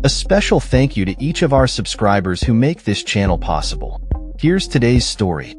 A special thank you to each of our subscribers who make this channel possible. Here's today's story.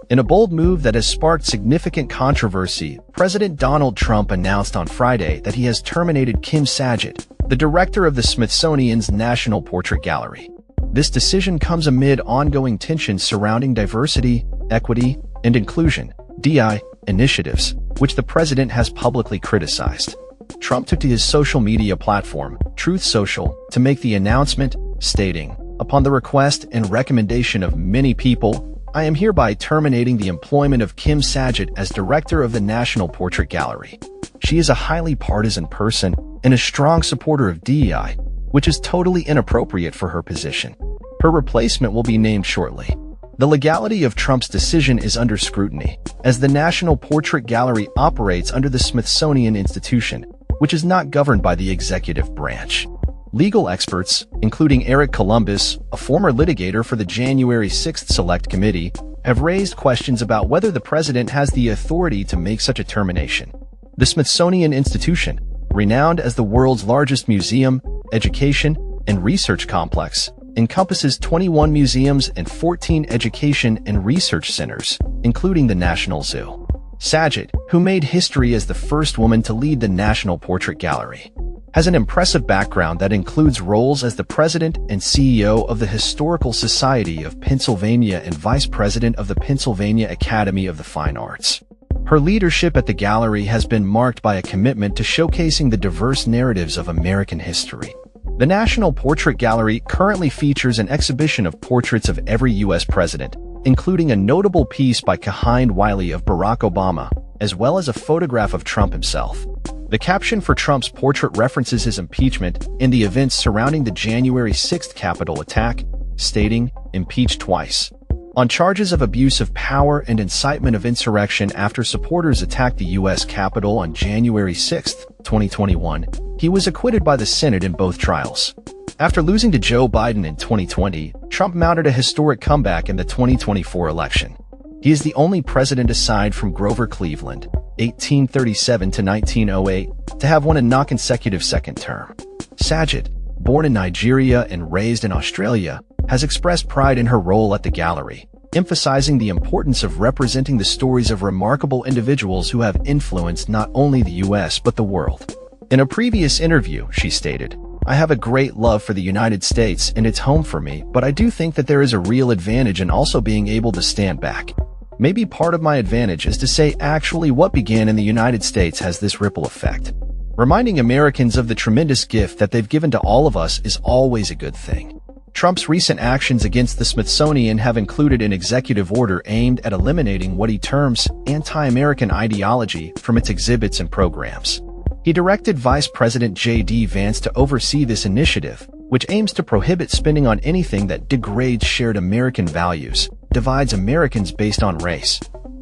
In a bold move that has sparked significant controversy, President Donald Trump announced on Friday that he has terminated Kim Sajet, the director of the Smithsonian's National Portrait Gallery. This decision comes amid ongoing tensions surrounding diversity, equity, and inclusion (DI) initiatives, which the president has publicly criticized. Trump took to his social media platform, Truth Social, to make the announcement, stating, "Upon the request and recommendation of many people, I am hereby terminating the employment of Kim Sajet as director of the National Portrait Gallery. She is a highly partisan person and a strong supporter of DEI, which is totally inappropriate for her position. Her replacement will be named shortly." The legality of Trump's decision is under scrutiny, as the National Portrait Gallery operates under the Smithsonian Institution, which is not governed by the executive branch. Legal experts, including Eric Columbus, a former litigator for the January 6th Select Committee, have raised questions about whether the president has the authority to make such a termination. The Smithsonian Institution, renowned as the world's largest museum, education, and research complex, encompasses 21 museums and 14 education and research centers, including the National Zoo. Sajet, who made history as the first woman to lead the National Portrait Gallery, has an impressive background that includes roles as the president and CEO of the Historical Society of Pennsylvania and vice president of the Pennsylvania Academy of the Fine Arts. Her leadership at the gallery has been marked by a commitment to showcasing the diverse narratives of American history. The National Portrait Gallery currently features an exhibition of portraits of every U.S. president, including a notable piece by Kahind Wiley of Barack Obama, as well as a photograph of Trump himself. The caption for Trump's portrait references his impeachment and the events surrounding the January 6th Capitol attack, stating, "Impeached twice." On charges of abuse of power and incitement of insurrection after supporters attacked the U.S. Capitol on January 6, 2021, he was acquitted by the Senate in both trials. After losing to Joe Biden in 2020, Trump mounted a historic comeback in the 2024 election. He is the only president aside from Grover Cleveland, 1837 to 1908, to have won a non-consecutive second term. Sajet, born in Nigeria and raised in Australia, has expressed pride in her role at the gallery, emphasizing the importance of representing the stories of remarkable individuals who have influenced not only the U.S. but the world. In a previous interview, she stated, "I have a great love for the United States and it's home for me, but I do think that there is a real advantage in also being able to stand back. Maybe part of my advantage is to say actually what began in the United States has this ripple effect. Reminding Americans of the tremendous gift that they've given to all of us is always a good thing." Trump's recent actions against the Smithsonian have included an executive order aimed at eliminating what he terms anti-American ideology from its exhibits and programs. He directed Vice President J.D. Vance to oversee this initiative, which aims to prohibit spending on anything that degrades shared American values, divides Americans based on race,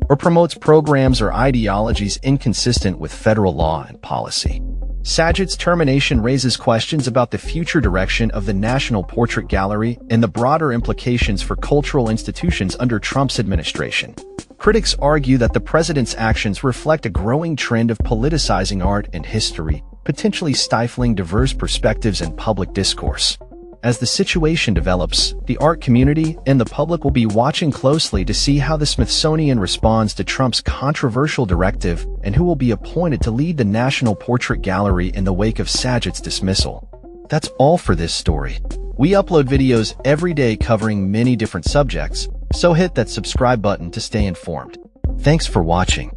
or promotes programs or ideologies inconsistent with federal law and policy. Sajet's termination raises questions about the future direction of the National Portrait Gallery and the broader implications for cultural institutions under Trump's administration. Critics argue that the president's actions reflect a growing trend of politicizing art and history, potentially stifling diverse perspectives and public discourse. As the situation develops, the art community and the public will be watching closely to see how the Smithsonian responds to Trump's controversial directive and who will be appointed to lead the National Portrait Gallery in the wake of Sajet's dismissal. That's all for this story. We upload videos every day covering many different subjects, so hit that subscribe button to stay informed. Thanks for watching.